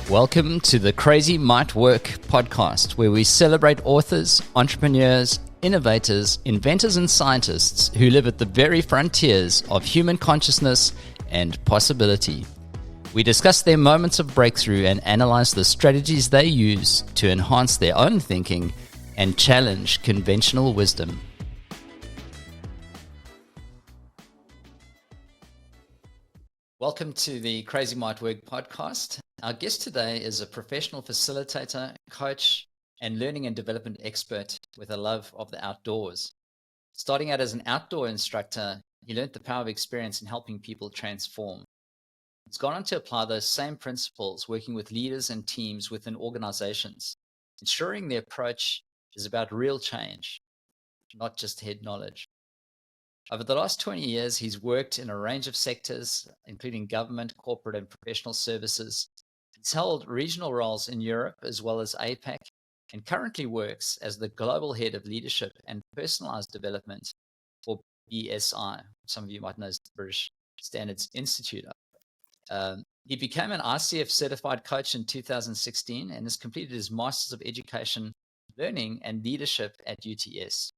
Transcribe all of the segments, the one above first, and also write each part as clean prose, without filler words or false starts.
Welcome to the Crazy Might Work podcast, where we celebrate authors, entrepreneurs, innovators, inventors, and scientists who live at the very frontiers of human consciousness and possibility. We discuss their moments of breakthrough and analyze the strategies they use to enhance their own thinking and challenge conventional wisdom. Welcome to the Crazy Might Work podcast. Our guest today is a professional facilitator, coach, and learning and development expert with a love of the outdoors. Starting out as an outdoor instructor, he learned the power of experience in helping people transform. He's gone on to apply those same principles working with leaders and teams within organizations, ensuring the approach is about real change, not just head knowledge. Over the last 20 years, he's worked in a range of sectors, including government, corporate, and professional services. He's held regional roles in Europe as well as APAC, and currently works as the global head of leadership and personalized development for BSI. Some of you might know as the British Standards Institute. He became an ICF certified coach in 2016 and has completed his Masters of Education, Learning and Leadership at UTS.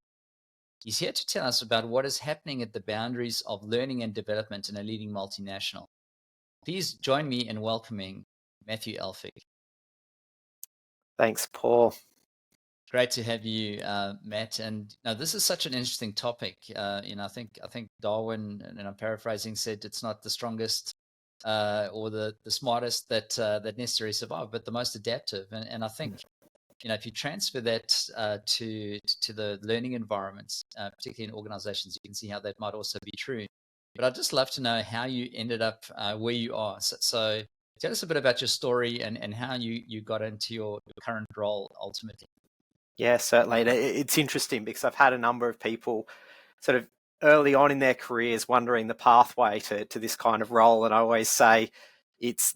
He's here to tell us about what is happening at the boundaries of learning and development in a leading multinational. Please join me in welcoming Matthew Elphick. Thanks, Paul. Great to have you, Matt. And now this is such an interesting topic. I think Darwin, and I'm paraphrasing, said it's not the strongest or the smartest that necessarily survive, but the most adaptive. And I think if you transfer that to the learning environments, particularly in organizations, you can see how that might also be true. But I'd just love to know how you ended up where you are. So tell us a bit about your story and how you got into your current role ultimately. Yeah, certainly. It's interesting because I've had a number of people sort of early on in their careers wondering the pathway to this kind of role. And I always say,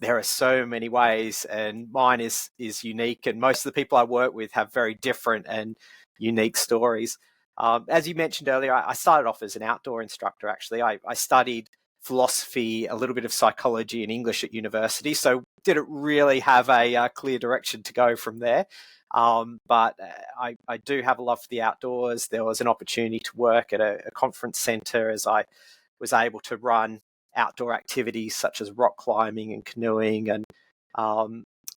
there are so many ways, and mine is unique, and most of the people I work with have very different and unique stories. As you mentioned earlier, I started off as an outdoor instructor. Actually, I studied philosophy, a little bit of psychology and English at university, so didn't really have a clear direction to go from there. But I do have a love for the outdoors. There was an opportunity to work at a conference centre as I was able to run outdoor activities such as rock climbing and canoeing, and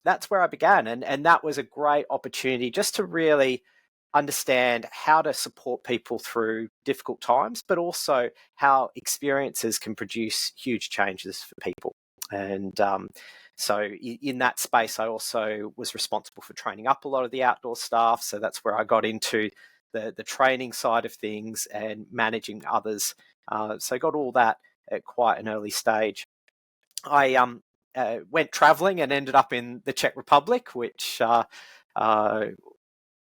that's where I began, and that was a great opportunity just to really understand how to support people through difficult times, but also how experiences can produce huge changes for people. And so in that space, I also was responsible for training up a lot of the outdoor staff, so that's where I got into the training side of things and managing others, so I got all that at quite an early stage. I went traveling and ended up in the Czech Republic, which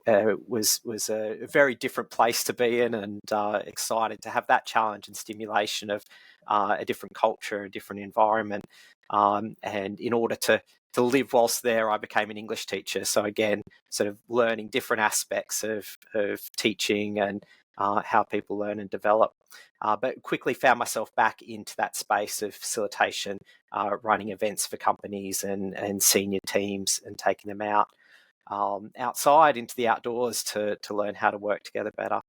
was a very different place to be in, and excited to have that challenge and stimulation of a different culture, a different environment. And in order to live whilst there, I became an English teacher. So again, sort of learning different aspects of teaching and how people learn and develop. But quickly found myself back into that space of facilitation, running events for companies and senior teams and taking them out outside into the outdoors to learn how to work together better.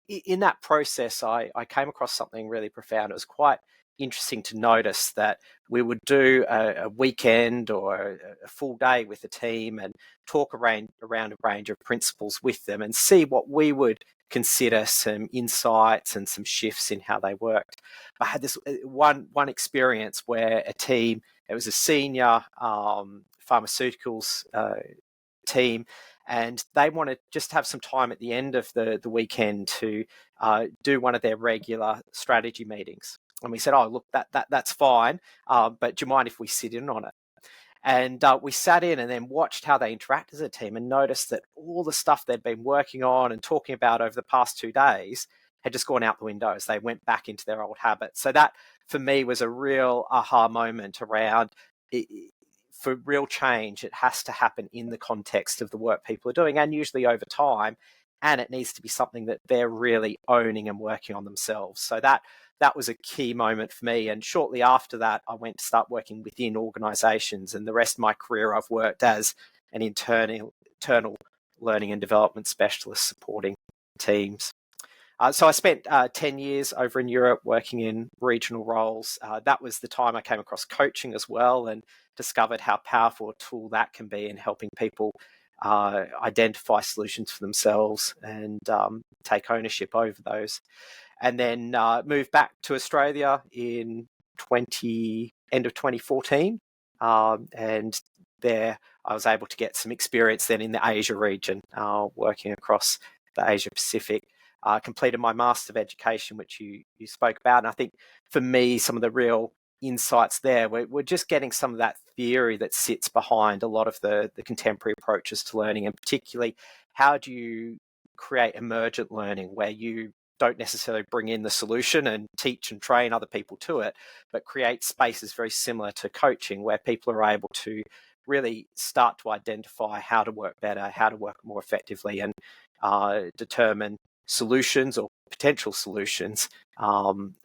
In that process, I came across something really profound. It was quite interesting to notice that we would do a weekend or a full day with a team and talk around a range of principles with them and see what we would consider some insights and some shifts in how they worked. I had this one experience where a team, it was a senior pharmaceuticals team, and they wanted just to have some time at the end of the weekend to do one of their regular strategy meetings. And we said, oh, look, that's fine, but do you mind if we sit in on it? And we sat in and then watched how they interact as a team and noticed that all the stuff they'd been working on and talking about over the past 2 days had just gone out the window as they went back into their old habits. So that, for me, was a real aha moment around for real change. It has to happen in the context of the work people are doing, and usually over time, and it needs to be something that they're really owning and working on themselves. So that that was a key moment for me. And shortly after that, I went to start working within organisations, and the rest of my career I've worked as an internal learning and development specialist supporting teams. So I spent 10 years over in Europe working in regional roles. That was the time I came across coaching as well, and discovered how powerful a tool that can be in helping people identify solutions for themselves and take ownership over those. And then moved back to Australia in end of 2014. And there I was able to get some experience then in the Asia region, working across the Asia Pacific. Completed my Master of Education, which you spoke about. And I think for me, some of the real insights there, we're just getting some of that theory that sits behind a lot of the contemporary approaches to learning, and particularly how do you create emergent learning where you don't necessarily bring in the solution and teach and train other people to it, but create spaces very similar to coaching where people are able to really start to identify how to work better, how to work more effectively, and determine solutions or potential solutions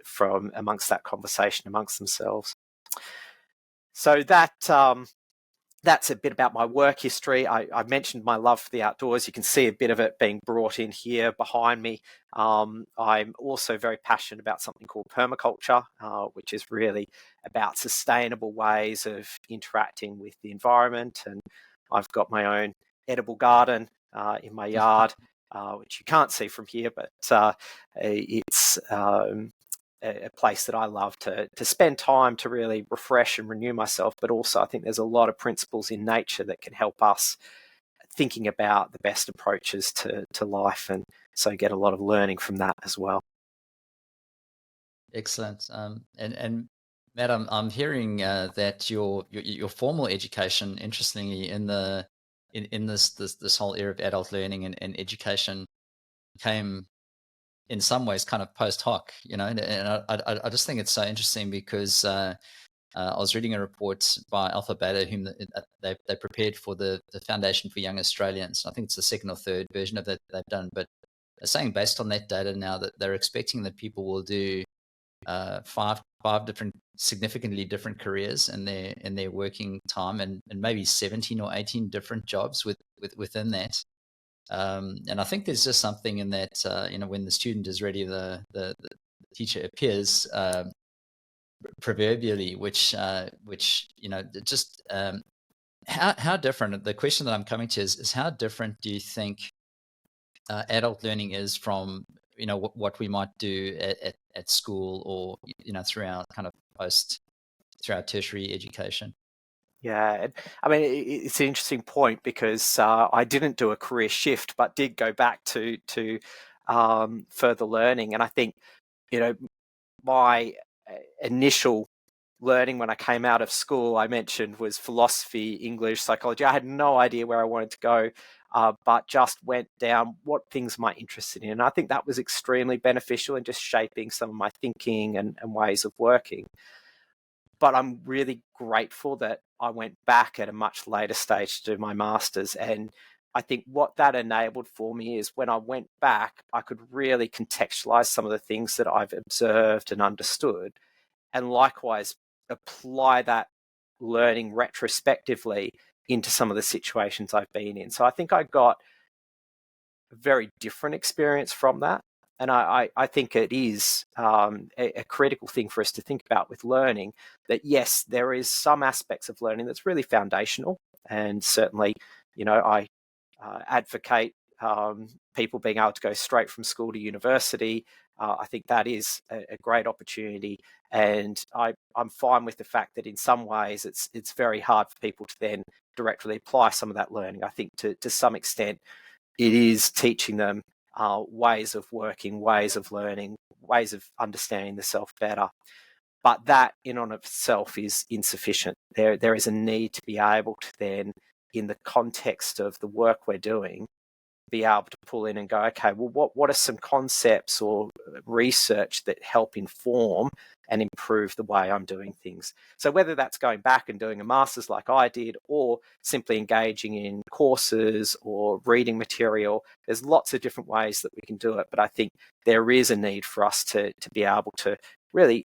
from amongst that conversation amongst themselves. So that's a bit about my work history. I mentioned my love for the outdoors. You can see a bit of it being brought in here behind me. I'm also very passionate about something called permaculture, which is really about sustainable ways of interacting with the environment. And I've got my own edible garden in my yard, which you can't see from here, but it's a place that I love to spend time to really refresh and renew myself. But also I think there's a lot of principles in nature that can help us thinking about the best approaches to life, and so get a lot of learning from that as well. Excellent. And Matt, I'm hearing that your formal education, interestingly, in this whole era of adult learning and education, came in some ways kind of post hoc, and I just think it's so interesting because I was reading a report by Alpha Beta, whom they prepared for the Foundation for Young Australians. I think it's the second or third version of that they've done, but they're saying based on that data now that they're expecting that people will do five different, significantly different careers in their working time, and maybe 17 or 18 different jobs within that. And I think there's just something in that, when the student is ready, the teacher appears, proverbially, which just how different. The question that I'm coming to is how different do you think adult learning is from what we might do at school, or through our kind of through our tertiary education? Yeah, I mean, it's an interesting point because I didn't do a career shift, but did go back to further learning. And I think, my initial learning when I came out of school, I mentioned, was philosophy, English, psychology. I had no idea where I wanted to go, but just went down what things am I interested in. And I think that was extremely beneficial in just shaping some of my thinking and ways of working. But I'm really grateful that I went back at a much later stage to do my master's. And I think what that enabled for me is when I went back, I could really contextualize some of the things that I've observed and understood, and likewise apply that learning retrospectively into some of the situations I've been in. So I think I got a very different experience from that. And I think it is a critical thing for us to think about with learning, that yes, there is some aspects of learning that's really foundational. And certainly, I advocate people being able to go straight from school to university. I think that is a great opportunity. And I'm fine with the fact that in some ways it's very hard for people to then directly apply some of that learning. I think to some extent it is teaching them ways of working, ways of learning, ways of understanding the self better. But that in and of itself is insufficient. There is a need to be able to then, in the context of the work we're doing, be able to pull in and go, okay, well, what are some concepts or research that help inform and improve the way I'm doing things? So whether that's going back and doing a master's like I did, or simply engaging in courses or reading material, there's lots of different ways that we can do it. But I think there is a need for us to be able to really,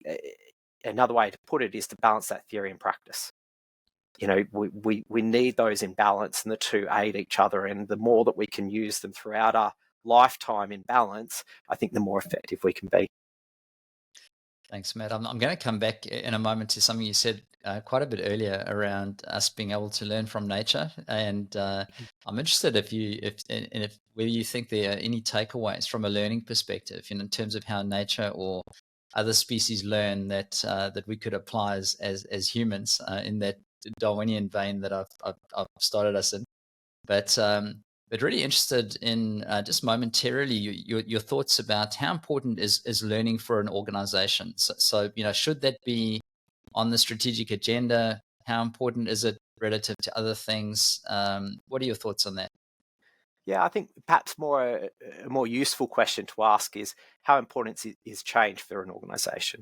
another way to put it is to balance that theory and practice. We need those in balance, and the two aid each other. And the more that we can use them throughout our lifetime in balance, I think the more effective we can be. Thanks, Matt. I'm going to come back in a moment to something you said quite a bit earlier around us being able to learn from nature, and I'm interested if whether you think there are any takeaways from a learning perspective, in terms of how nature or other species learn that we could apply as humans, in that Darwinian vein that I've started us in. But really interested in just momentarily your thoughts about how important is learning for an organization. So, should that be on the strategic agenda? How important is it relative to other things? What are your thoughts on that? Yeah, I think perhaps a more useful question to ask is how important is change for an organization?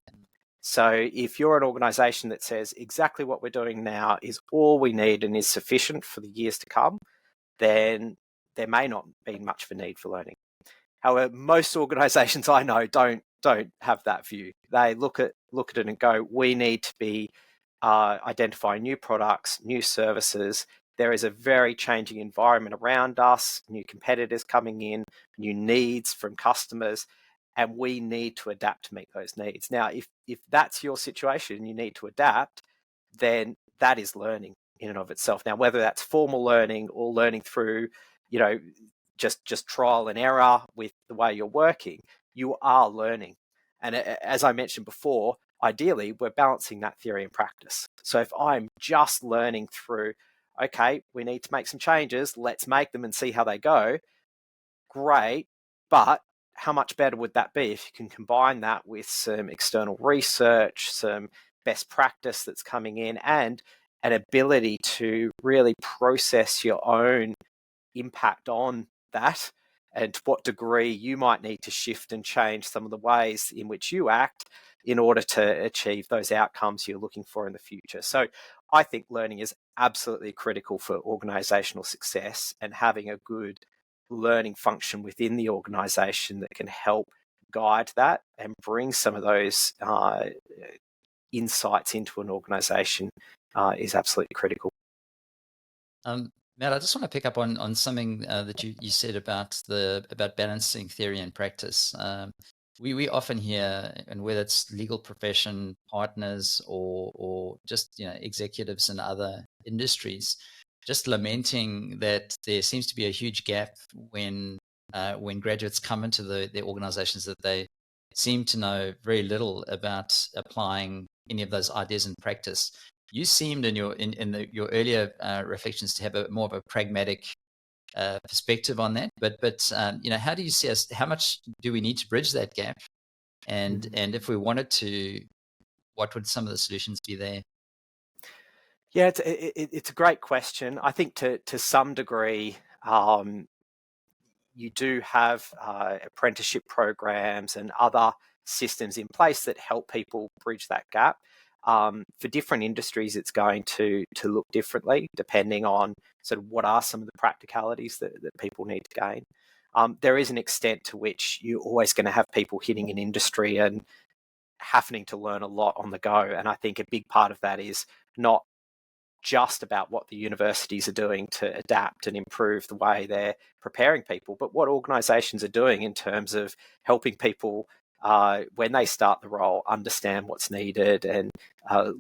So if you're an organization that says exactly what we're doing now is all we need and is sufficient for the years to come, then there may not be much of a need for learning. However, most organizations I know don't have that view. They look at it and go, we need to be identifying new products, new services. There is a very changing environment around us, new competitors coming in, new needs from customers, and we need to adapt to meet those needs. Now, if that's your situation, you need to adapt, then that is learning in and of itself. Now, whether that's formal learning or learning through, just trial and error with the way you're working, you are learning. And as I mentioned before, ideally, we're balancing that theory and practice. So if I'm just learning through, okay, we need to make some changes, let's make them and see how they go, great. But how much better would that be if you can combine that with some external research, some best practice that's coming in, and an ability to really process your own impact on that, and to what degree you might need to shift and change some of the ways in which you act in order to achieve those outcomes you're looking for in the future. So I think learning is absolutely critical for organizational success, and having a good learning function within the organization that can help guide that and bring some of those insights into an organization is absolutely critical. Matt, I just want to pick up on something that you said about balancing theory and practice. We often hear, and whether it's legal profession partners or just executives in other industries, just lamenting that there seems to be a huge gap when graduates come into the organizations, that they seem to know very little about applying any of those ideas in practice. You seemed in your earlier reflections to have a more of a pragmatic perspective on that. But how do you see us? How much do we need to bridge that gap? And if we wanted to, what would some of the solutions be there? Yeah, it's a great question. I think to some degree, you do have apprenticeship programs and other systems in place that help people bridge that gap. For different industries, it's going to look differently depending on sort of what are some of the practicalities that people need to gain. There is an extent to which you're always going to have people hitting an industry and having to learn a lot on the go. And I think a big part of that is not just about what the universities are doing to adapt and improve the way they're preparing people, but what organizations are doing in terms of helping people when they start the role understand what's needed and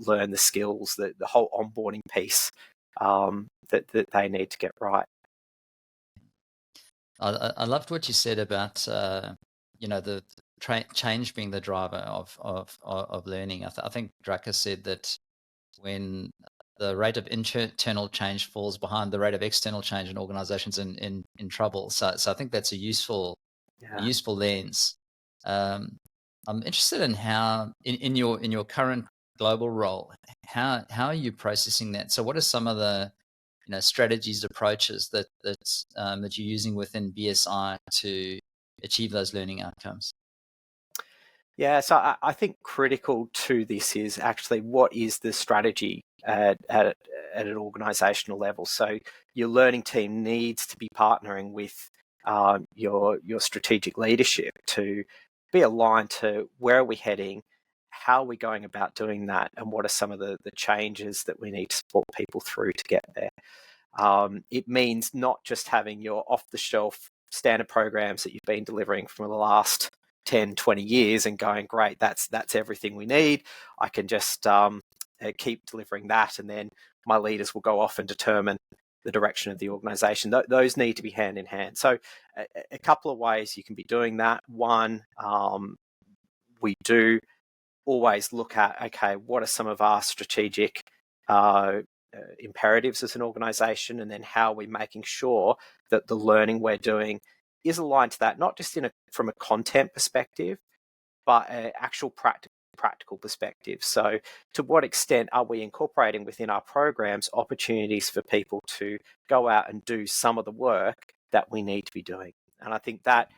learn the skills, the whole onboarding piece that they need to get right. I loved what you said about the change being the driver of learning. I think Drucker said that when the rate of internal change falls behind the rate of external change, in organizations in trouble. So I think that's a useful lens. I'm interested in how in your current global role, how are you processing that? So what are some of the strategies, approaches that you're using within BSI to achieve those learning outcomes? Yeah, so I think critical to this is actually what is the strategy at an organisational level. So your learning team needs to be partnering with your strategic leadership to be aligned to where are we heading, how are we going about doing that, and what are some of the changes that we need to support people through to get there. It means not just having your off-the-shelf standard programs that you've been delivering for the last 10, 20 years and going, great, that's everything we need. I can just keep delivering that, and then my leaders will go off and determine the direction of the organization. Those need to be hand in hand. So a couple of ways you can be doing that. One, we do always look at, okay, what are some of our strategic imperatives as an organization, and then how are we making sure that the learning we're doing is aligned to that, not just from a content perspective, but an actual practical perspective. So to what extent are we incorporating within our programs opportunities for people to go out and do some of the work that we need to be doing? And I think that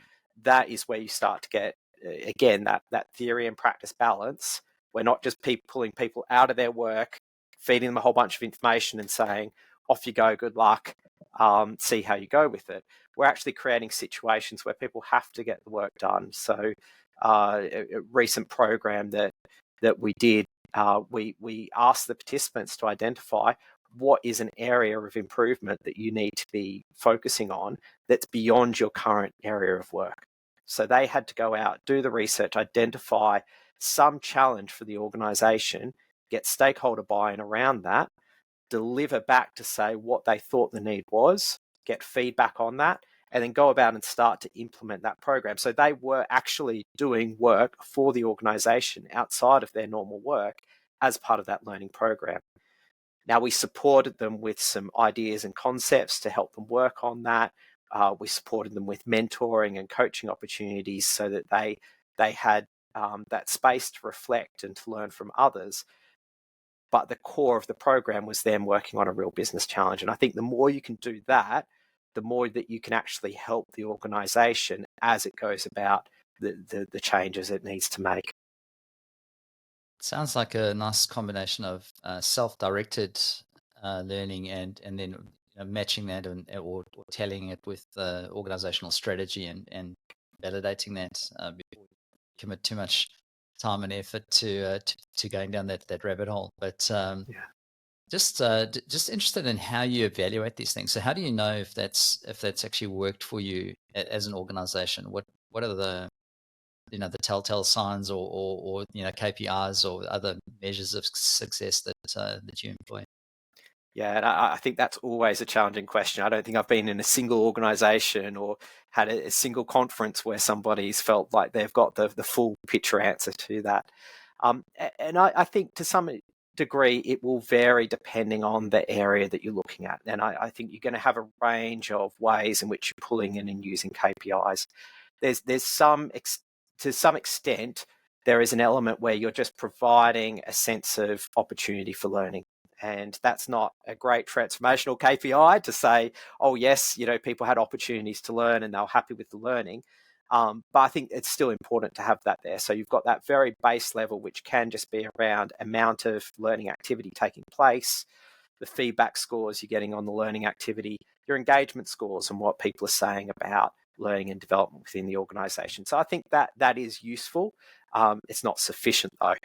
is where you start to get, again, that theory and practice balance. We're not just pulling people out of their work, feeding them a whole bunch of information and saying, off you go, good luck, see how you go with it. We're actually creating situations where people have to get the work done. So a recent program that we did, we asked the participants to identify what is an area of improvement that you need to be focusing on that's beyond your current area of work. So they had to go out, do the research, identify some challenge for the organization, get stakeholder buy-in around that, deliver back to say what they thought the need was, get feedback on that, and then go about and start to implement that program. So they were actually doing work for the organization outside of their normal work as part of that learning program. Now, we supported them with some ideas and concepts to help them work on that. We supported them with mentoring and coaching opportunities so that they had that space to reflect and to learn from others. But the core of the program was them working on a real business challenge. And I think the more you can do that, the more that you can actually help the organization as it goes about the changes it needs to make. Sounds like a nice combination of self-directed learning and then matching that or telling it with organizational strategy and validating that before you commit too much time and effort to going down that rabbit hole. But just interested in how you evaluate these things. So how do you know if that's actually worked for you as an organization? What are the the telltale signs or KPIs or other measures of success that you employ? Yeah, and I think that's always a challenging question. I don't think I've been in a single organization or had a single conference where somebody's felt like they've got the full picture answer to that. And I think to some degree it will vary depending on the area that you're looking at. And I think you're going to have a range of ways in which you're pulling in and using KPIs. There's to some extent, there is an element where you're just providing a sense of opportunity for learning. And that's not a great transformational KPI to say, oh, yes, people had opportunities to learn and they were happy with the learning. But I think it's still important to have that there. So you've got that very base level, which can just be around amount of learning activity taking place, the feedback scores you're getting on the learning activity, your engagement scores and what people are saying about learning and development within the organization. So I think that is useful. It's not sufficient though.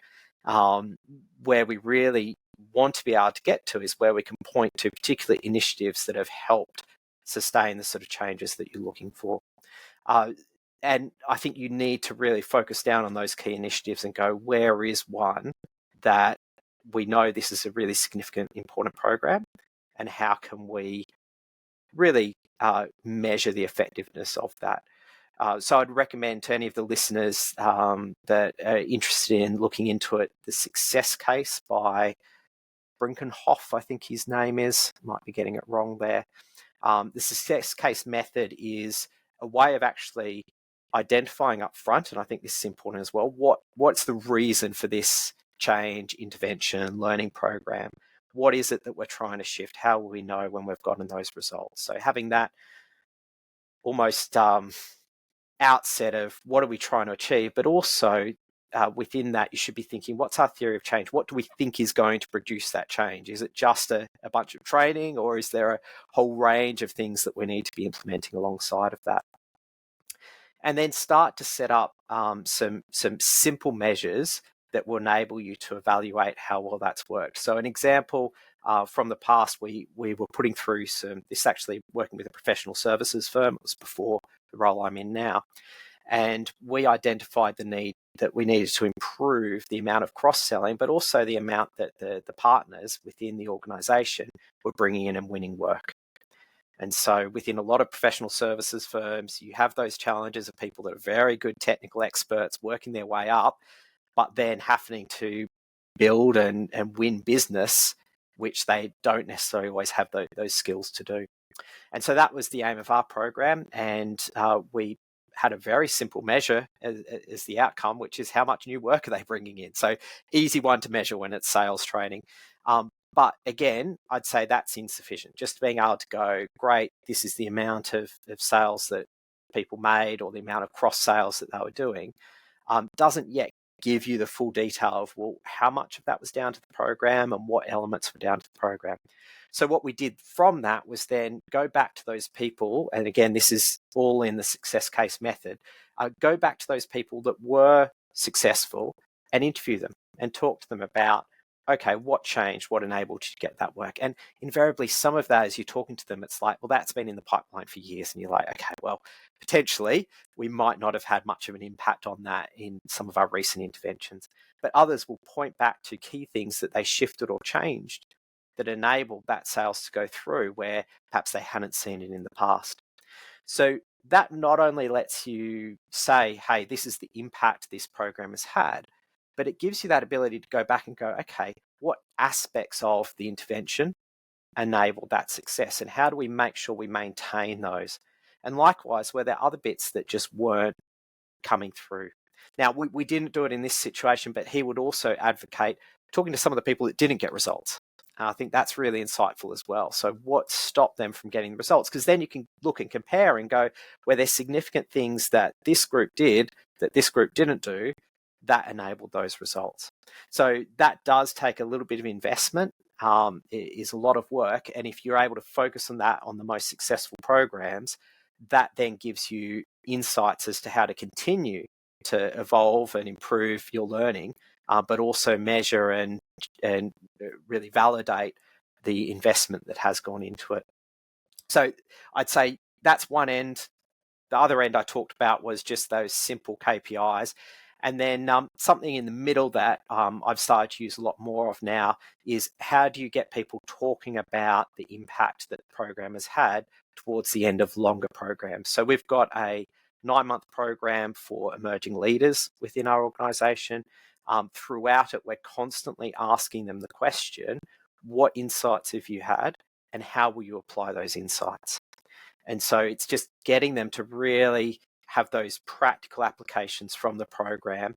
Where we really want to be able to get to is where we can point to particular initiatives that have helped sustain the sort of changes that you're looking for. And I think you need to really focus down on those key initiatives and go, where is one that we know this is a really significant, important program, and how can we really measure the effectiveness of that? So I'd recommend to any of the listeners that are interested in looking into it, the Success Case by Brinkenhoff, I think his name is. Might be getting it wrong there. The Success Case method is a way of actually identifying up front, and I think this is important as well, what's the reason for this change, intervention, learning program? What is it that we're trying to shift? How will we know when we've gotten those results? So having that almost outset of what are we trying to achieve, but also within that, you should be thinking, what's our theory of change? What do we think is going to produce that change? Is it just a bunch of training, or is there a whole range of things that we need to be implementing alongside of that? And then start to set up some simple measures that will enable you to evaluate how well that's worked. So an example from the past, we were putting through this actually working with a professional services firm. It was before the role I'm in now. And we identified the need that we needed to improve the amount of cross-selling, but also the amount that the partners within the organisation were bringing in and winning work. And so within a lot of professional services firms, you have those challenges of people that are very good technical experts working their way up, but then having to build and win business, which they don't necessarily always have those skills to do. And so that was the aim of our program. And we had a very simple measure as the outcome, which is how much new work are they bringing in. So easy one to measure when it's sales training. But again, I'd say that's insufficient. Just being able to go, great, this is the amount of sales that people made or the amount of cross sales that they were doing, doesn't yet give you the full detail of, well, how much of that was down to the program and what elements were down to the program. So what we did from that was then go back to those people, and again, this is all in the success case method, go back to those people that were successful and interview them and talk to them about, okay, what changed, what enabled you to get that work? And invariably, some of that, as you're talking to them, it's like, well, that's been in the pipeline for years. And you're like, okay, well, potentially we might not have had much of an impact on that in some of our recent interventions. But others will point back to key things that they shifted or changed that enabled that sales to go through where perhaps they hadn't seen it in the past. So that not only lets you say, hey, this is the impact this program has had, but it gives you that ability to go back and go, okay, what aspects of the intervention enabled that success, and how do we make sure we maintain those? And likewise, were there other bits that just weren't coming through? Now, we didn't do it in this situation, but he would also advocate talking to some of the people that didn't get results. I think that's really insightful as well. So what stopped them from getting the results? Because then you can look and compare and go, where there's significant things that this group did that this group didn't do, that enabled those results. So that does take a little bit of investment. It is a lot of work. And if you're able to focus on that on the most successful programs, that then gives you insights as to how to continue to evolve and improve your learning, but also measure and really validate the investment that has gone into it. So I'd say that's one end. The other end I talked about was just those simple KPIs. And then something in the middle that I've started to use a lot more of now is, how do you get people talking about the impact that the program has had towards the end of longer programs? So we've got a 9-month program for emerging leaders within our organisation. Throughout it, we're constantly asking them the question, what insights have you had and how will you apply those insights? And so it's just getting them to really have those practical applications from the program.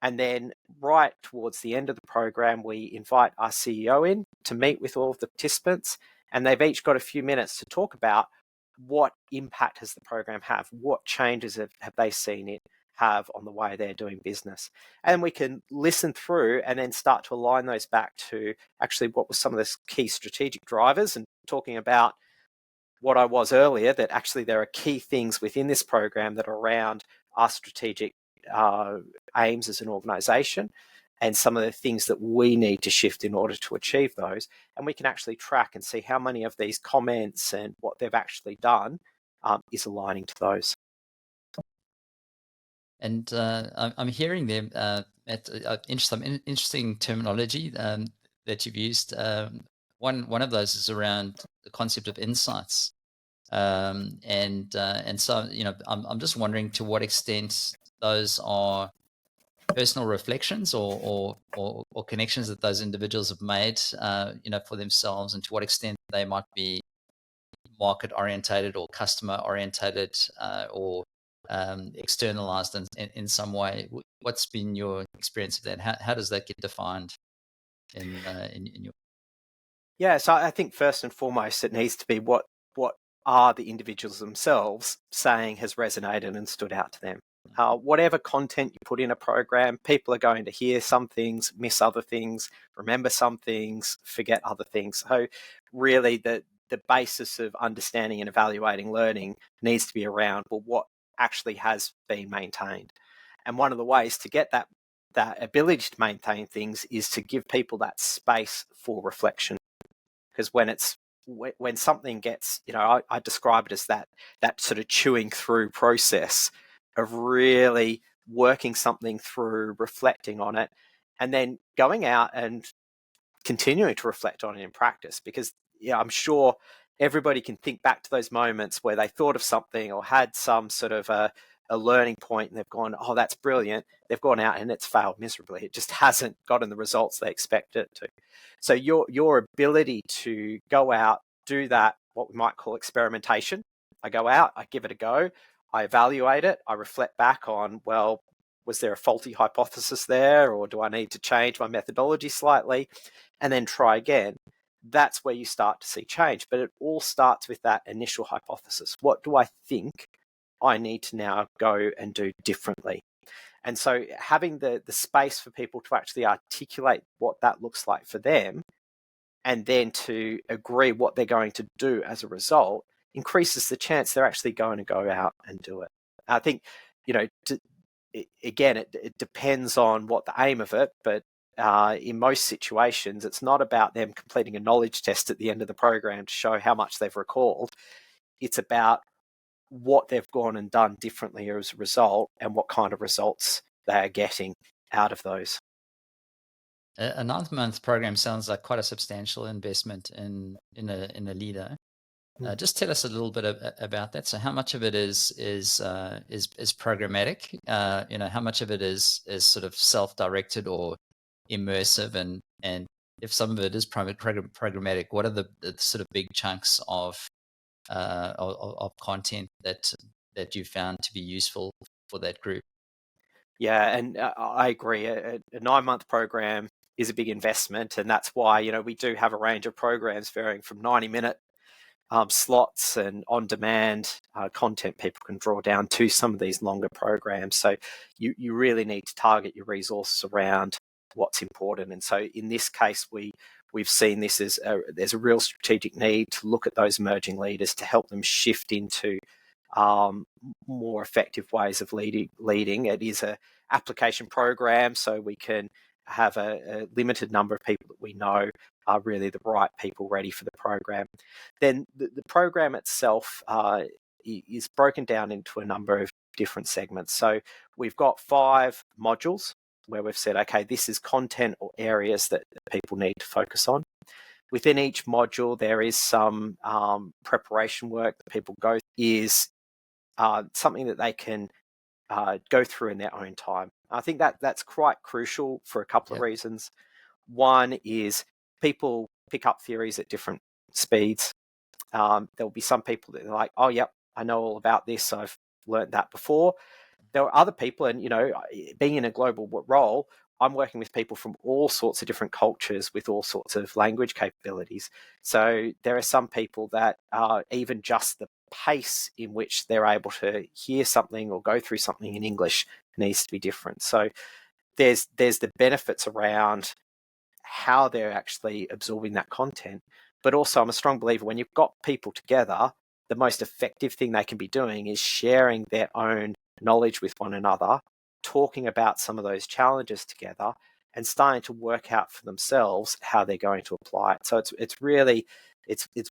And then right towards the end of the program, we invite our CEO in to meet with all of the participants, and they've each got a few minutes to talk about what impact has the program have, what changes have they seen it have on the way they're doing business. And we can listen through and then start to align those back to actually what were some of the key strategic drivers, and talking about what I was earlier, that actually there are key things within this program that are around our strategic aims as an organisation, and some of the things that we need to shift in order to achieve those. And we can actually track and see how many of these comments and what they've actually done is aligning to those. And I'm hearing them some interesting terminology that you've used. One of those is around the concept of insights, and so I'm just wondering to what extent those are personal reflections or connections that those individuals have made, for themselves, and to what extent they might be market orientated or customer orientated, or externalized in some way. What's been your experience of that? How does that get defined in your? Yeah, so I think first and foremost, it needs to be what are the individuals themselves saying has resonated and stood out to them. Whatever content you put in a program, people are going to hear some things, miss other things, remember some things, forget other things. So really the basis of understanding and evaluating learning needs to be around, well, what actually has been maintained. And one of the ways to get that that ability to maintain things is to give people that space for reflection. Because when something gets, I describe it as that sort of chewing through process of really working something through, reflecting on it, and then going out and continuing to reflect on it in practice. Because I'm sure everybody can think back to those moments where they thought of something or had some sort of a learning point and they've gone, oh, that's brilliant. They've gone out and it's failed miserably. It just hasn't gotten the results they expect it to. So your ability to go out, do that, what we might call experimentation. I go out, I give it a go, I evaluate it, I reflect back on, well, was there a faulty hypothesis there, or do I need to change my methodology slightly, and then try again. That's where you start to see change. But it all starts with that initial hypothesis. What do I think I need to now go and do differently? And so having the space for people to actually articulate what that looks like for them, and then to agree what they're going to do as a result, increases the chance they're actually going to go out and do it. I think, again, it depends on what the aim of it, but in most situations, it's not about them completing a knowledge test at the end of the program to show how much they've recalled. It's about what they've gone and done differently as a result, and what kind of results they are getting out of those. A 9-month program sounds like quite a substantial investment in a leader. Just tell us a little bit about that. So, how much of it is programmatic? How much of it is sort of self-directed or immersive, and if some of it is programmatic, what are the sort of big chunks of content that you found to be useful for that group? Yeah, and I agree. A 9-month program is a big investment, and that's why we do have a range of programs varying from 90-minute slots and on-demand content people can draw down to some of these longer programs. So you really need to target your resources around what's important. And so in this case, we've seen this as there's a real strategic need to look at those emerging leaders to help them shift into more effective ways of leading. It is a application program, so we can have a limited number of people that we know are really the right people ready for the program. Then the program itself is broken down into a number of different segments. So we've got 5 modules where we've said, okay, this is content or areas that people need to focus on. Within each module, there is some preparation work that people go through, is something that they can go through in their own time. I think that's quite crucial for a couple of reasons. One is people pick up theories at different speeds. There'll be some people that are like, oh, yep, I know all about this. I've learned that before. There are other people, and being in a global role, I'm working with people from all sorts of different cultures with all sorts of language capabilities. So there are some people that even just the pace in which they're able to hear something or go through something in English needs to be different. So there's the benefits around how they're actually absorbing that content. But also, I'm a strong believer when you've got people together, the most effective thing they can be doing is sharing their own knowledge with one another, talking about some of those challenges together, and starting to work out for themselves how they're going to apply it. So it's really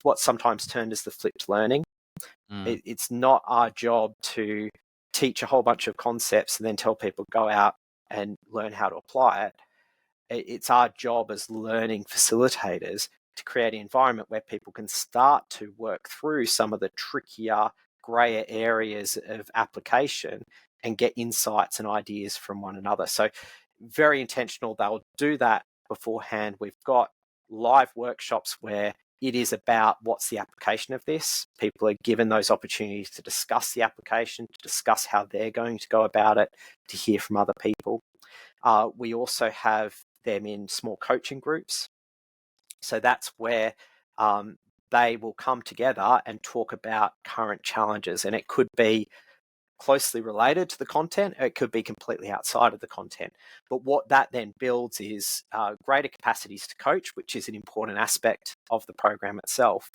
what's sometimes termed as the flipped learning. It's not our job to teach a whole bunch of concepts and then tell people go out and learn how to apply it. It's our job as learning facilitators to create an environment where people can start to work through some of the trickier, grayer areas of application and get insights and ideas from one another. So very intentional. They'll do that beforehand. We've got live workshops where it is about what's the application of this. People are given those opportunities to discuss the application, to discuss how they're going to go about it, to hear from other people. We also have them in small coaching groups. So that's where they will come together and talk about current challenges. And it could be closely related to the content, or it could be completely outside of the content. But what that then builds is greater capacities to coach, which is an important aspect of the program itself.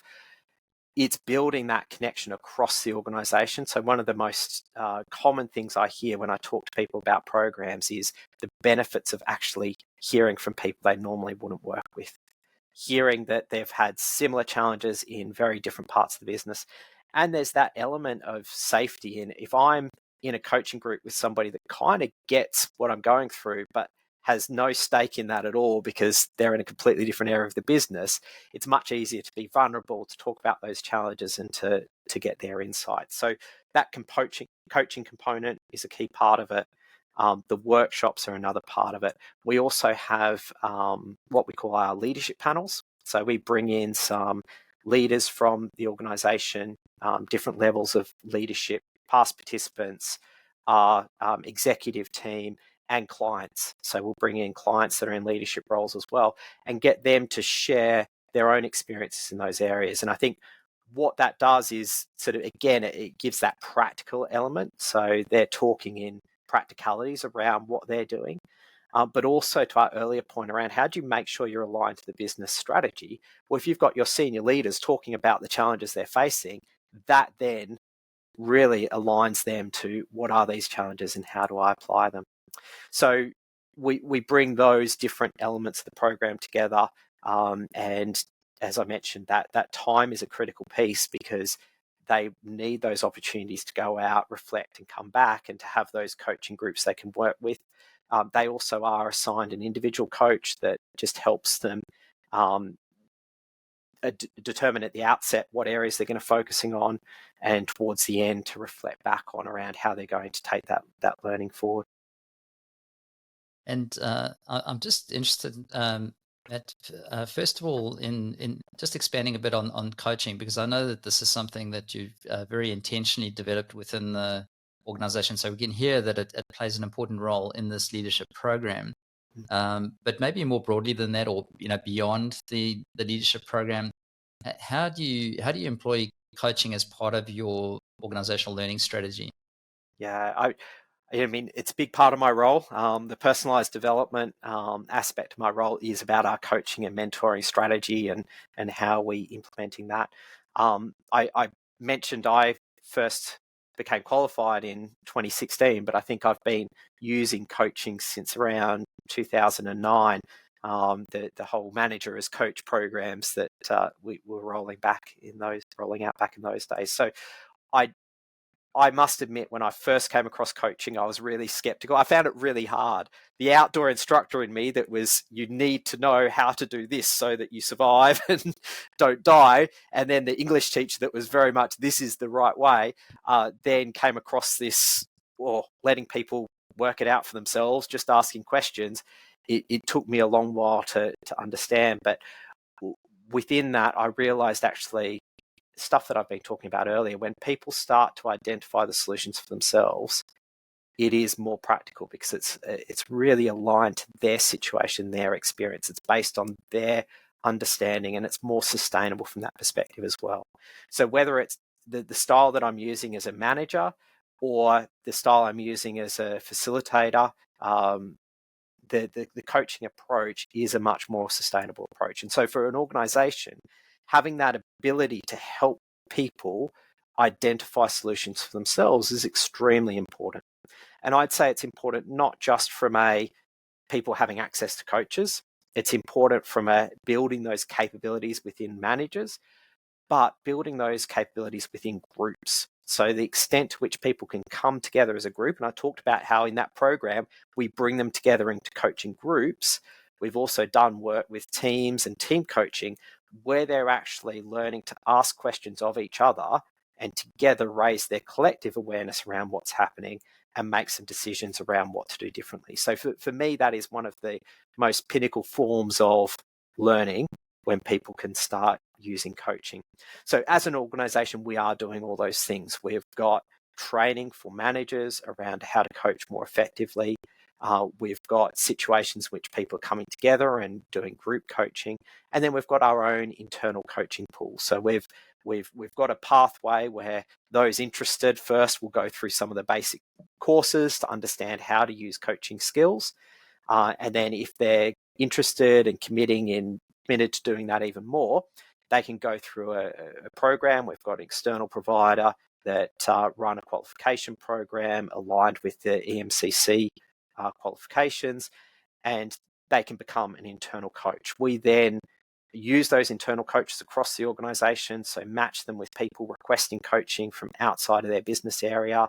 it's building that connection across the organization. So one of the most common things I hear when I talk to people about programs is the benefits of actually hearing from people they normally wouldn't work with, hearing that they've had similar challenges in very different parts of the business. And there's that element of safety in, if I'm in a coaching group with somebody that kind of gets what I'm going through, but has no stake in that at all because they're in a completely different area of the business, it's much easier to be vulnerable, to talk about those challenges and to get their insights. So that coaching component is a key part of it. The workshops are another part of it. We also have what we call our leadership panels. So we bring in some leaders from the organization, different levels of leadership, past participants, our executive team, and clients. So we'll bring in clients that are in leadership roles as well and get them to share their own experiences in those areas. And I think what that does is sort of, again, it gives that practical element. So they're talking in practicalities around what they're doing. But also to our earlier point around how do you make sure you're aligned to the business strategy? Well, if you've got your senior leaders talking about the challenges they're facing, that then really aligns them to what are these challenges and how do I apply them? So we bring those different elements of the program together. And as I mentioned, that time is a critical piece because they need those opportunities to go out, reflect, and come back, and to have those coaching groups they can work with. They also are assigned an individual coach that just helps them determine at the outset what areas they're going to focusing on, and towards the end to reflect back on around how they're going to take that learning forward. And I'm just interested, first of all, in just expanding a bit on coaching, because I know that this is something that you've very intentionally developed within the organization. So we can hear that it plays an important role in this leadership program. But maybe more broadly than that, or beyond the leadership program, how do you employ coaching as part of your organizational learning strategy? Yeah, I mean, it's a big part of my role. The personalized development aspect of my role is about our coaching and mentoring strategy and how we implementing that. I mentioned I first became qualified in 2016, but I think I've been using coaching since around 2009. The whole manager as coach programs that we were rolling out back in those days. So I must admit, when I first came across coaching, I was really skeptical. I found it really hard. The outdoor instructor in me that was, you need to know how to do this so that you survive and don't die. And then the English teacher that was very much, this is the right way, then came across this, or letting people work it out for themselves, just asking questions. It took me a long while to understand. But within that, I realized actually, stuff that I've been talking about earlier, when people start to identify the solutions for themselves, it is more practical because it's really aligned to their situation, their experience. It's based on their understanding, and it's more sustainable from that perspective as well. So whether it's the style that I'm using as a manager or the style I'm using as a facilitator, the coaching approach is a much more sustainable approach. And so for an organization, having that ability to help people identify solutions for themselves is extremely important. And I'd say it's important not just from people having access to coaches, it's important from building those capabilities within managers, but building those capabilities within groups. So the extent to which people can come together as a group, and I talked about how in that program, we bring them together into coaching groups. We've also done work with teams and team coaching where they're actually learning to ask questions of each other and together raise their collective awareness around what's happening and make some decisions around what to do differently. So for me, that is one of the most pinnacle forms of learning, when people can start using coaching. So as an organization, we are doing all those things. We've got training for managers around how to coach more effectively. We've got situations which people are coming together and doing group coaching, and then we've got our own internal coaching pool. So we've got a pathway where those interested first will go through some of the basic courses to understand how to use coaching skills, and then if they're interested and committed to doing that even more, they can go through a program. We've got an external provider that run a qualification program aligned with the EMCC qualifications, and they can become an internal coach. We then use those internal coaches across the organisation, so match them with people requesting coaching from outside of their business area.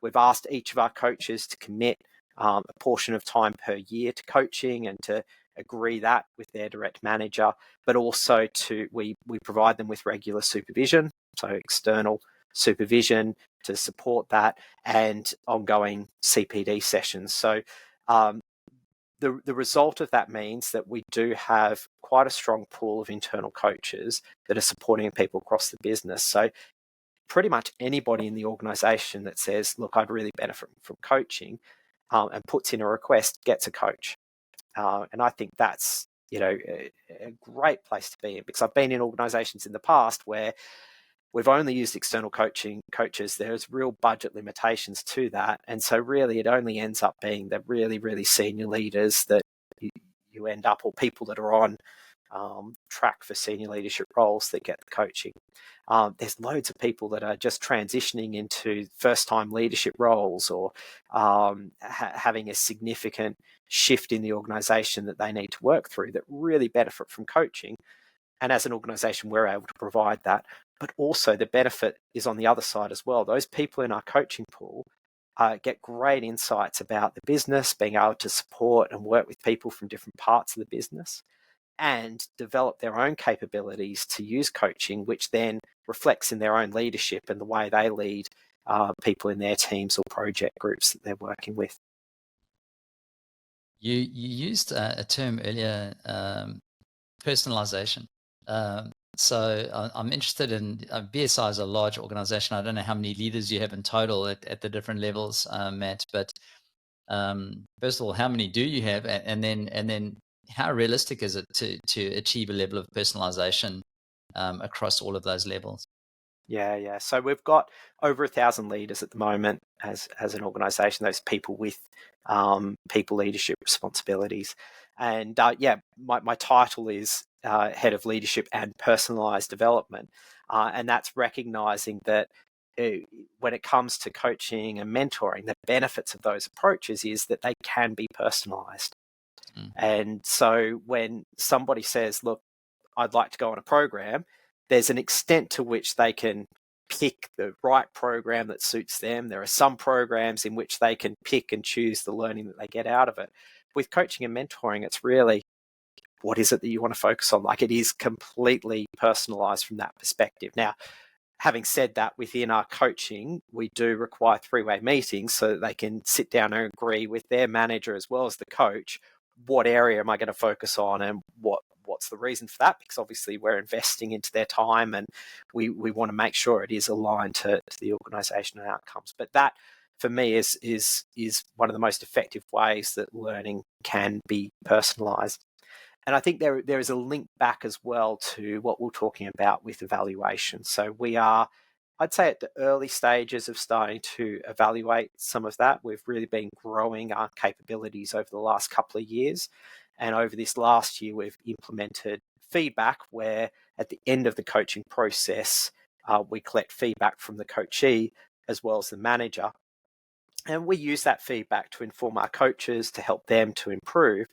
We've asked each of our coaches to commit a portion of time per year to coaching and to agree that with their direct manager, but also we provide them with regular supervision, so external supervision to support that, and ongoing CPD sessions. So the result of that means that we do have quite a strong pool of internal coaches that are supporting people across the business. So pretty much anybody in the organisation that says, look, I'd really benefit from coaching, and puts in a request, gets a coach. And I think that's, a great place to be in, because I've been in organisations in the past where we've only used external coaches. There's real budget limitations to that. And so really it only ends up being the really, really senior leaders that you end up, or people that are on track for senior leadership roles, that get the coaching. There's loads of people that are just transitioning into first-time leadership roles, or having a significant shift in the organisation that they need to work through, that really benefit from coaching. And as an organisation, we're able to provide that. But also the benefit is on the other side as well. Those people in our coaching pool get great insights about the business, being able to support and work with people from different parts of the business, and develop their own capabilities to use coaching, which then reflects in their own leadership and the way they lead people in their teams or project groups that they're working with. You used a term earlier, personalization. So I'm interested in, BSI is a large organization. I don't know how many leaders you have in total at the different levels, Matt, but first of all, how many do you have? And then how realistic is it to achieve a level of personalization across all of those levels? Yeah. So we've got over 1,000 leaders at the moment as an organisation. Those people with people leadership responsibilities, and my title is Head of Leadership and Personalised Development, and that's recognising that when it comes to coaching and mentoring, the benefits of those approaches is that they can be personalised. And so when somebody says, look, I'd like to go on a program, there's an extent to which they can pick the right program that suits them. There are some programs in which they can pick and choose the learning that they get out of it. With coaching and mentoring, it's really, what is it that you want to focus on? Like, it is completely personalized from that perspective. Now, having said that, within our coaching, we do require three-way meetings so that they can sit down and agree with their manager as well as the coach, what area am I going to focus on, and what's the reason for that? Because obviously we're investing into their time, and we want to make sure it is aligned to the organisation and outcomes. But that, for me, is one of the most effective ways that learning can be personalised. And I think there is a link back as well to what we're talking about with evaluation. So we are, I'd say, at the early stages of starting to evaluate some of that. We've really been growing our capabilities over the last couple of years. And over this last year, we've implemented feedback where at the end of the coaching process, we collect feedback from the coachee as well as the manager. And we use that feedback to inform our coaches, to help them to improve.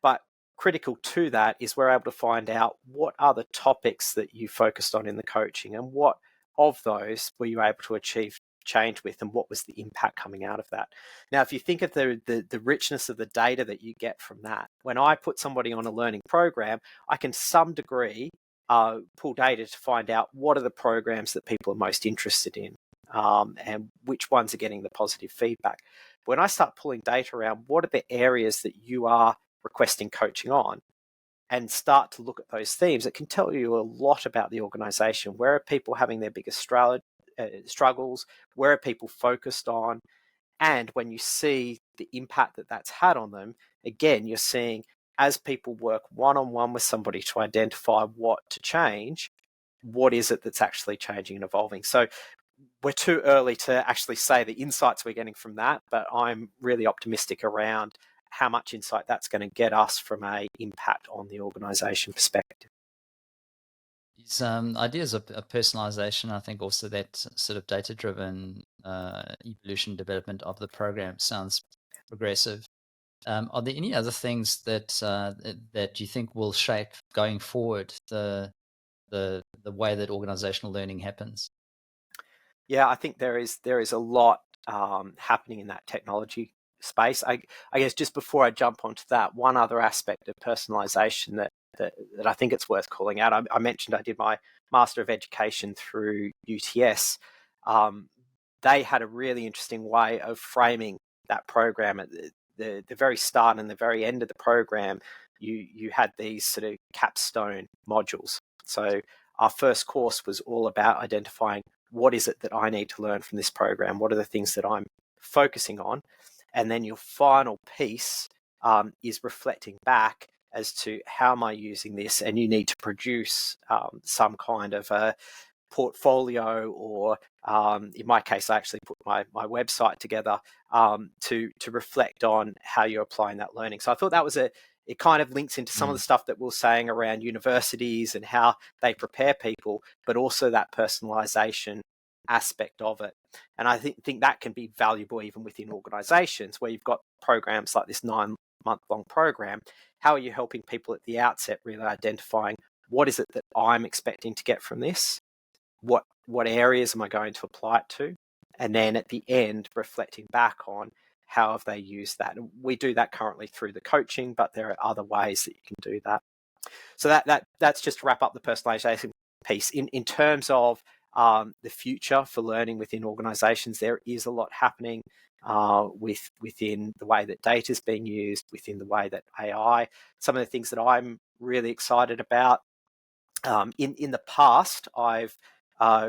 But critical to that is we're able to find out what are the topics that you focused on in the coaching, and what of those were you able to achieve change with, and what was the impact coming out of that. Now, if you think of the richness of the data that you get from that, when I put somebody on a learning program, I can to some degree pull data to find out what are the programs that people are most interested in, and which ones are getting the positive feedback. When I start pulling data around what are the areas that you are requesting coaching on, and start to look at those themes, it can tell you a lot about the organisation. Where are people having their biggest struggles? Where are people focused on? And when you see the impact that that's had on them, again, you're seeing, as people work one-on-one with somebody to identify what to change, what is it that's actually changing and evolving? So we're too early to actually say the insights we're getting from that, but I'm really optimistic around how much insight that's going to get us from a impact on the organisation perspective. these ideas of personalization, I think also that sort of data-driven evolution development of the program sounds progressive. Are there any other things that you think will shape going forward the way that organizational learning happens? Yeah, I think there is a lot happening in that technology space. I guess just before I jump onto that, one other aspect of personalization that I think it's worth calling out. I mentioned I did my Master of Education through UTS. Um, they had a really interesting way of framing that program at the very start and the very end of the program. You had these sort of capstone modules. So our first course was all about identifying what is it that I need to learn from this program? What are the things that I'm focusing on? And then your final piece is reflecting back as to how am I using this? And you need to produce some kind of a portfolio, or in my case, I actually put my website together to reflect on how you're applying that learning. So I thought that was it kind of links into some of Mm. the stuff that we're saying around universities and how they prepare people, but also that personalization aspect of it. And I think that can be valuable even within organizations where you've got programs like this 9-month long program. How are you helping people at the outset really identifying what is it that I'm expecting to get from this? What areas am I going to apply it to? And then at the end, reflecting back on how have they used that. And we do that currently through the coaching, but there are other ways that you can do that. So that's just to wrap up the personalization piece. In terms of the future for learning within organizations, there is a lot happening within the way that data is being used, within the way that AI. Some of the things that I'm really excited about. In the past, I've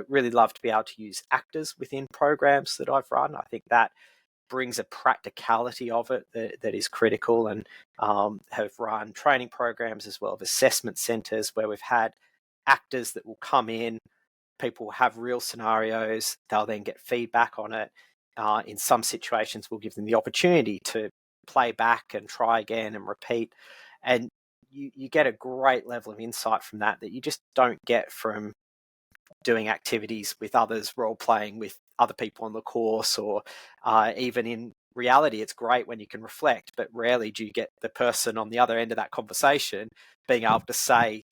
really loved to be able to use actors within programs that I've run. I think that brings a practicality of it that is critical, and have run training programs as well as assessment centers where we've had actors that will come in, people will have real scenarios, they'll then get feedback on it. In some situations, we'll give them the opportunity to play back and try again and repeat. And you get a great level of insight from that you just don't get from doing activities with others, role playing with other people on the course, or even in reality. It's great when you can reflect, but rarely do you get the person on the other end of that conversation being able to say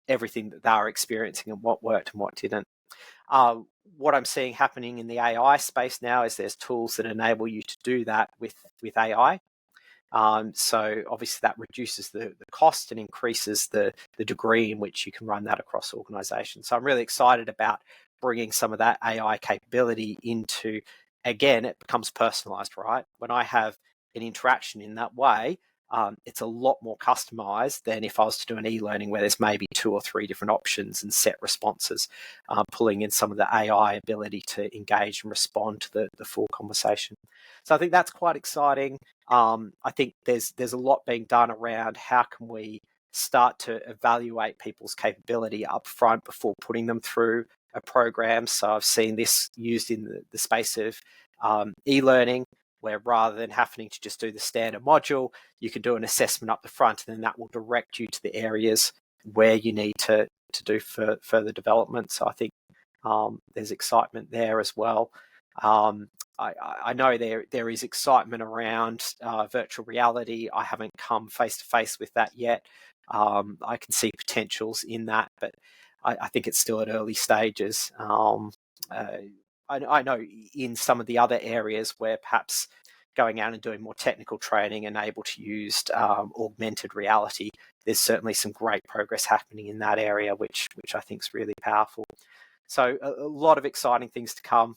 everything that they are experiencing and what worked and what didn't. Uh, what I'm seeing happening in the AI space now is there's tools that enable you to do that with AI. So obviously that reduces the cost and increases the degree in which you can run that across organizations. So I'm really excited about bringing some of that AI capability into, again, it becomes personalized, right? When I have an interaction in that way, it's a lot more customized than if I was to do an e-learning where there's maybe 2 or 3 different options and set responses, pulling in some of the AI ability to engage and respond to the full conversation. So I think that's quite exciting. I think there's a lot being done around how can we start to evaluate people's capability up front before putting them through a program. So I've seen this used in the space of e-learning, where rather than having to just do the standard module, you can do an assessment up the front, and then that will direct you to the areas where you need to do further development. So I think there's excitement there as well. I know there is excitement around virtual reality. I haven't come face to face with that yet. I can see potentials in that, but I think it's still at early stages. I know in some of the other areas where perhaps going out and doing more technical training and able to use augmented reality, there's certainly some great progress happening in that area, which I think is really powerful. So a lot of exciting things to come.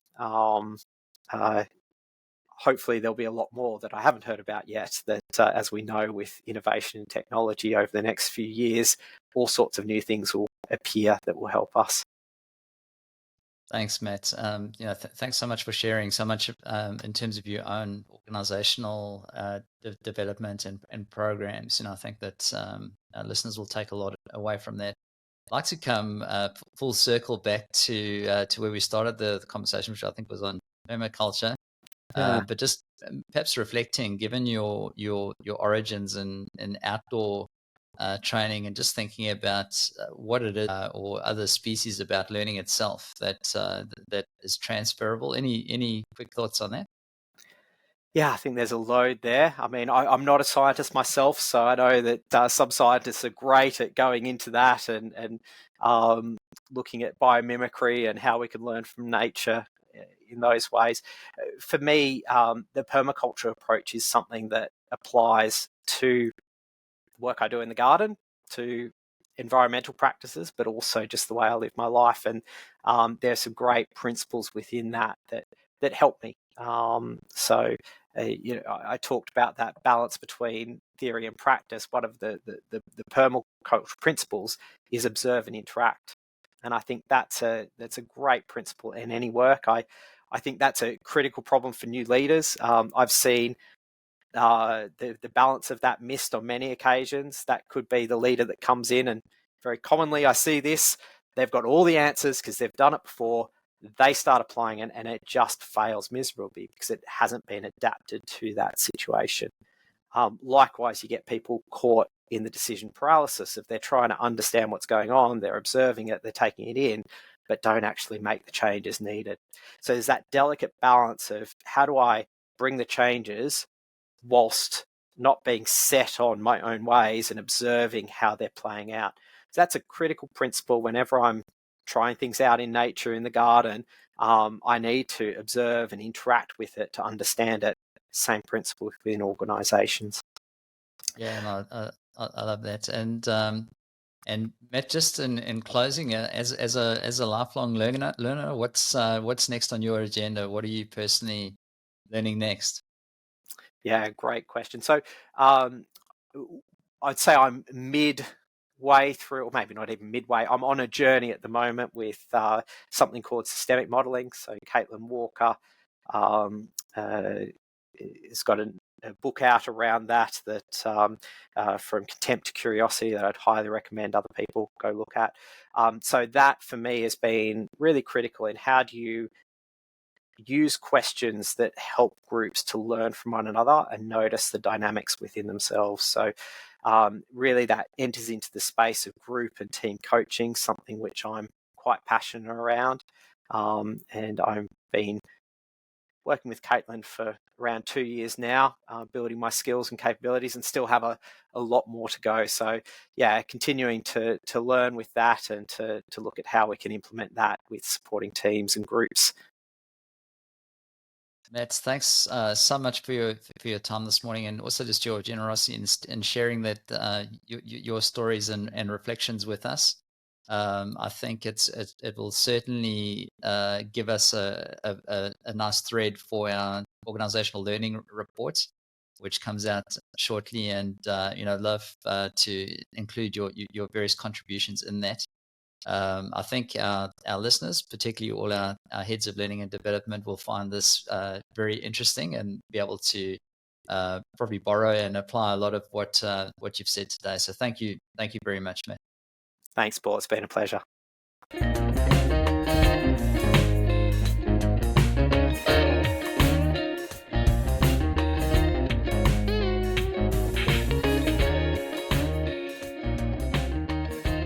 Hopefully there'll be a lot more that I haven't heard about yet, that as we know, with innovation and technology over the next few years, all sorts of new things will appear that will help us. Thanks, Matt. Thanks so much for sharing so much in terms of your own organizational development and programs. I think that our listeners will take a lot away from that. I'd like to come full circle back to where we started the conversation, which I think was on permaculture. Yeah. But just perhaps reflecting, given your origins in outdoor training and just thinking about what it is or other species about learning itself that is transferable. Any quick thoughts on that? Yeah, I think there's a load there. I mean, I'm not a scientist myself, so I know that some scientists are great at going into that and looking at biomimicry and how we can learn from nature in those ways. For me, the permaculture approach is something that applies to the work I do in the garden, to environmental practices, but also just the way I live my life. And there's some great principles within that help me. I talked about that balance between theory and practice. One of the permaculture principles is observe and interact, and I think that's a great principle in any work. I think that's a critical problem for new leaders. I've seen the balance of that missed on many occasions. That could be the leader that comes in, and very commonly I see this. They've got all the answers because they've done it before. They start applying it and it just fails miserably because it hasn't been adapted to that situation. Likewise, you get people caught in the decision paralysis. If they're trying to understand what's going on, they're observing it, they're taking it in, but don't actually make the changes needed. So there's that delicate balance of how do I bring the changes whilst not being set on my own ways and observing how they're playing out. So that's a critical principle whenever I'm trying things out in nature, in the garden. I need to observe and interact with it to understand it. Same principle within organizations. Yeah, no, I love that. And Matt, just in closing, as a lifelong learner, what's next on your agenda? What are you personally learning next? Yeah, great question. So I'd say I'm midway through, or maybe not even midway. I'm on a journey at the moment with something called systemic modeling. So Caitlin Walker has got a book out around that from contempt to curiosity that I'd highly recommend other people go look at. So that for me has been really critical in how do you use questions that help groups to learn from one another and notice the dynamics within themselves. So really that enters into the space of group and team coaching, something which I'm quite passionate around. And I've been working with Caitlin for around 2 years now, building my skills and capabilities, and still have a lot more to go. So yeah, continuing to learn with that and to look at how we can implement that with supporting teams and groups. Matt, thanks so much for your time this morning, and also just your generosity in sharing that your stories and reflections with us. I think it will certainly give us a nice thread for our organizational learning report, which comes out shortly, and love to include your various contributions in that. I think our listeners, particularly all our heads of learning and development, will find this very interesting and be able to probably borrow and apply a lot of what you've said today. So thank you very much, Matt. Thanks, Paul. It's been a pleasure.